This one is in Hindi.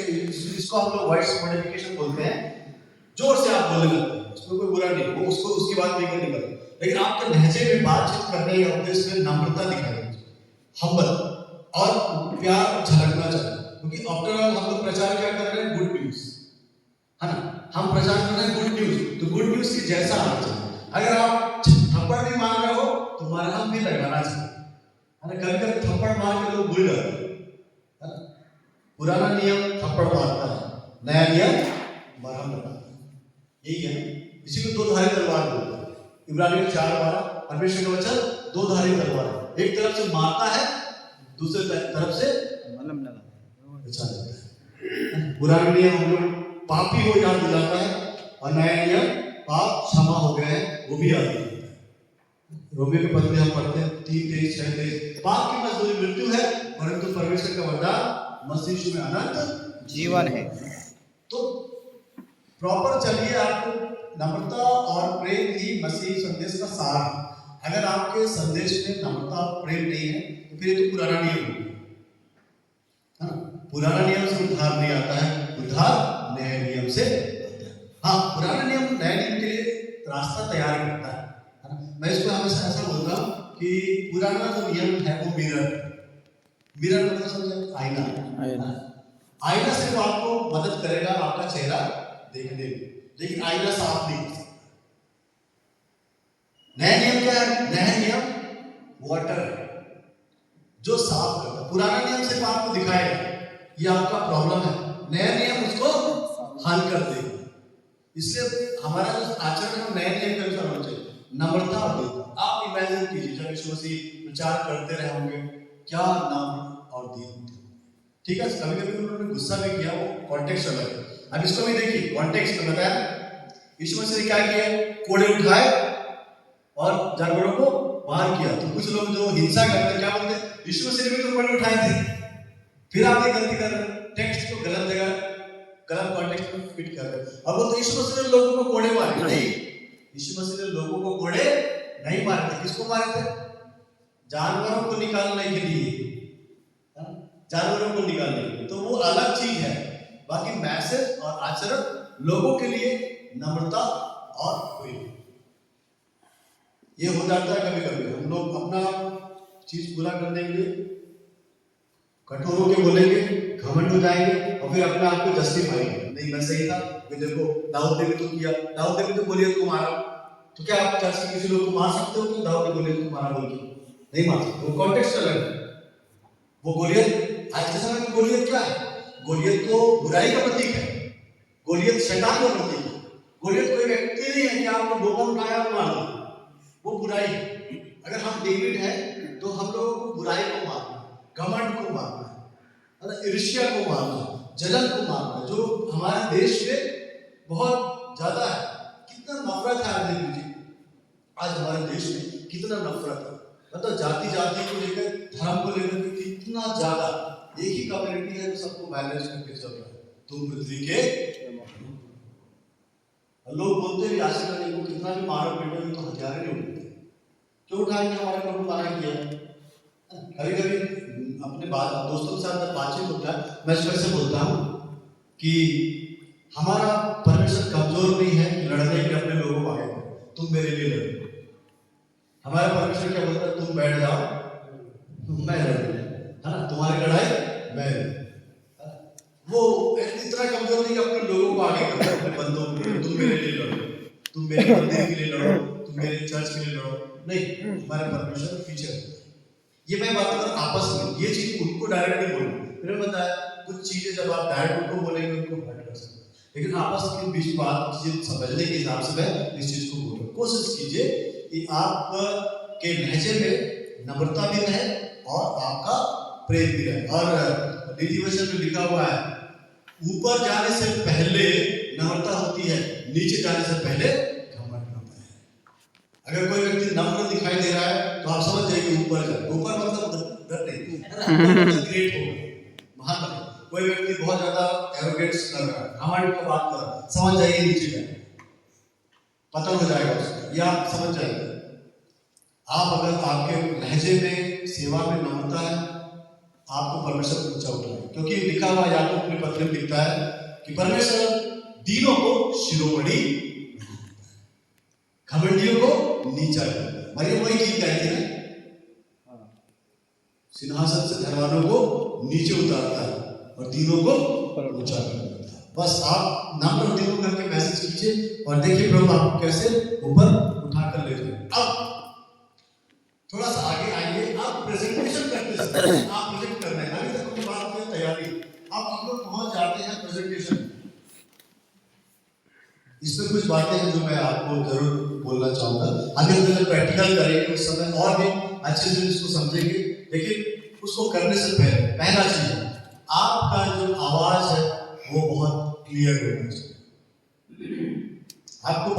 इसको हम लोग वॉइस मॉडिफिकेशन बोलते हैं। जोर से आप बोलने लगते हैं, उसमें कोई बुरा नहीं, वो उसको उसकी बात नहीं करनी पड़ती, लेकिन आपके लहजे में बातचीत करने या उद्देश्य में नम्रता दिखाई, हम्बल और प्यार झलकना चाहिए। क्योंकि आफ्टर ऑल हम लोग प्रचार क्या कर रहे हैं? गुड न्यूज, है ना? हम प्रचार कर रहे हैं गुड न्यूज, तो गुड न्यूज की जैसा आना चाहिए। अगर आप थप्पड़ भी मार रहे हो तो मरहम भी लगाना चाहिए, है ना? कभी कभी थप्पड़ मार के लोग भूल जाते हैं। पुराना नियम थप्पड़ मारता है, नया नियम मरहम लगाता है। यही है, इसी को दो धारी तलवार बोलते हैं। इब्रानियों 4:12 परमेश्वर का वचन दो धारी तलवार, एक तरफ से मारता है, दूसरे तरफ से मलम लगाता है, बचा देता है। पुराना नियम हम लोग पापी हो याद दिलाता है, और नया नियम पाप क्षमा हो गए हैं वो भी याद दिलाता है। रोमियो के पत्र हम पढ़ते हैं 3:23-6 पाप की मजदूरी मृत्यु है, परंतु परमेश्वर का वरदान मसीह यीशु में अनंत जीवन है। तो प्रॉपर चलिए, आपको नम्रता और प्रेम ही मसीह संदेश का सार है। अगर आपके संदेश में नम्रता और प्रेम नहीं है तो फिर ये तो पुराना नियम हो गया, है ना? पुराना नियम से उद्धार नहीं आता है, उद्धार नए नियम से आता है। हाँ, पुराना नियम नए नियम के लिए रास्ता तैयार करता है ना? मैं इसको हमेशा ऐसा बोलता हूँ कि पुराना जो नियम है वो मिरर मतलब समझे, आईना। आईना सिर्फ आपको मदद करेगा आपका चेहरा देखने में, लेकिन आईना साफ नहीं कर सकता। नया नियम क्या है? नया नियम वाटर है जो साफ करता है। पुराना नियम सिर्फ आपको दिखाएगा ये आपका प्रॉब्लम है, नया नियम उसको हल कर देगा। इसलिए हमारा जो आचरण है नए नियम के अनुसार होना चाहिए, नम्रता और दीनता। आप इमेजिन कीजिए जब यीशु मसीह प्रचार करते रहे होंगे, क्या नम्र और दीन थे। ठीक है, कभी कभी उन्होंने गुस्सा भी किया, वो कॉन्टेक्स्ट अलग है। अब इसको भी देखिए, कॉन्टेक्स्ट में बताया यीशु मसीह ने क्या किया? कोड़े उठाए और जानवरों को मार किया। तो कुछ लोग जो हिंसा करते हैं क्या बोलते हैं? यीशु मसीह ने भी तो कोड़े उठाए थे, फिर आप ये गलती कर रहे हैं, टेक्स्ट को गलत जगह गलत कॉन्टेक्स्ट में फिट कर रहे हैं। और वो तो यीशु मसीह ने लोगों को कोड़े मारे नहीं, यीशु मसीह ने लोगों को कोड़े नहीं मारे थे। किसको मारे थे? जानवरों को निकालने के लिए, जानवरों को निकालने के लिए। तो वो अलग चीज है, बाकी मैसेज और आचरण लोगों के लिए नम्रता और प्रेम ये हो जाता है। कभी कभी हम लोग अपना चीज पूरा करने के लिए कठोर होकर बोलेंगे, घमंड हो जाएंगे और फिर अपने आप को जस्टिफाई करेंगे, नहीं मैं सही था, मैं देखो दाऊद ने भी तो किया, दाऊद ने भी तो गोलियत को मारा। तो क्या आप चर्च के किसी लोग को मार सकते हो कि दाऊद ने गोलियत को मारा बोल के? नहीं मार सकते, वो कॉन्टेक्स्ट अलग है। वो गोलियत आज के समय में गोलियत क्या है? गोलियत तो बुराई का प्रतीक है, गोलियत शैतान का प्रतीक है। गोलियत कोई व्यक्ति नहीं है कि आपने बोतल उठाया और मार दिया, वो बुराई है। अगर हम डेविड है तो हम लोगों को बुराई को मारना, घमंड को मारना, ईर्ष्या को मारना, जलन को मारना, जो हमारे देश में बहुत ज्यादा है। कितना नफरत है, आप देख लीजिए आज हमारे देश में कितना नफरत है। मतलब जाति को लेकर, धर्म को लेकर कितना ज्यादा। एक ही कम्युनिटी है जो सबको बैलेंस करके चल रहा है, तुम पृथ्वी के। लोग बोलते हैं यासिर अली को कितना भी मारो पीटो तो हथियार नहीं उठाते, क्यों उठाएंगे? हमारे को माना किया। कभी कभी अपने दोस्तों के साथ बातचीत होता है, मैं इसको बोलता हूँ कि हमारा परमेश्वर कमजोर नहीं है कि लड़ने के लिए अपने लोगों को आगे तुम मेरे लिए लड़ो। हमारा परमेश्वर क्या बोलता है? तुम बैठ जाओ, मैं लड़ूं, है ना? तुम्हारी लड़ाई मैं। वो इतना कमजोर नहीं कि अपने लोगों को आगे करता है, अपने बंदों के लिए तुम मेरे लिए लड़ो, तुम मेरे मंदिर के लिए लड़ो, तुम मेरे चर्च के लिए लड़ो। नहीं, हमारे परमेश्वर पीछे। ये मैं बात कर आपस में, ये चीज उनको डायरेक्ट नहीं बोलूँ। मैंने बताया कुछ चीजें जब आप डायरेक्ट उनको बोलेंगे उनको हर्ट कर सकते हैं, लेकिन आपस के बीच बात चीजें समझने के हिसाब से मैं इस चीज को बोलूँ। कोशिश कीजिए कि आप के लहजे में नम्रता भी रहे और आपका प्रेम भी रहे। और नीति वचन में लिखा हुआ है, ऊपर जाने से पहले नम्रता होती है, नीचे जाने से पहले घमंड होता है। अगर कोई व्यक्ति नम्र दिखाई दे रहा है तो आप समझ जाइए ऊपर जाए। ऊपर मतलब डर नहीं, ग्रेट होगा, महान बने। कोई व्यक्ति बहुत ज्यादा एरोगेंस कर रहा है, घमंड की बात कर रहा है, समझ जाइए नीचे जाए, पतन हो जाएगा उसका, ये आप समझ जाइए। आप अगर आपके लहजे में सेवा में नम्रता है, आपको परमेश्वर ऊंचा उठाए, क्योंकि लिखा हुआ याकूब अपने पत्र में लिखता है कि परमेश्वर दीनों को शिरोमणि, घमंडियों को नीचा करता है। मरियम वही गीत गाई थी ना, सिंहासन से धनवानों को नीचे उतारता है और दीनों को ऊंचा करता है। बस आप नाम पर दिनों करके मैसेज कीजिए और देखिए प्रभु आपको कैसे ऊपर उठा कर ले जाए। अब थोड़ा सा आगे आइए, आप प्रेजेंटेशन करते हैं, आप प्रेजेंट कर रहे हैं, अभी तक अपनी बात की तैयारी, अब हम लोग पहुंच जाते हैं प्रेजेंटेशन। इसमें कुछ बातें हैं जो मैं आपको जरूर बोलना चाहूंगा। आगे जब प्रैक्टिकल करेंगे उस समय और भी अच्छे से इसको समझेंगे, लेकिन उसको करने से पहला चीज आपका जो आवाज है वो बहुत क्लियर होना चाहिए। आपको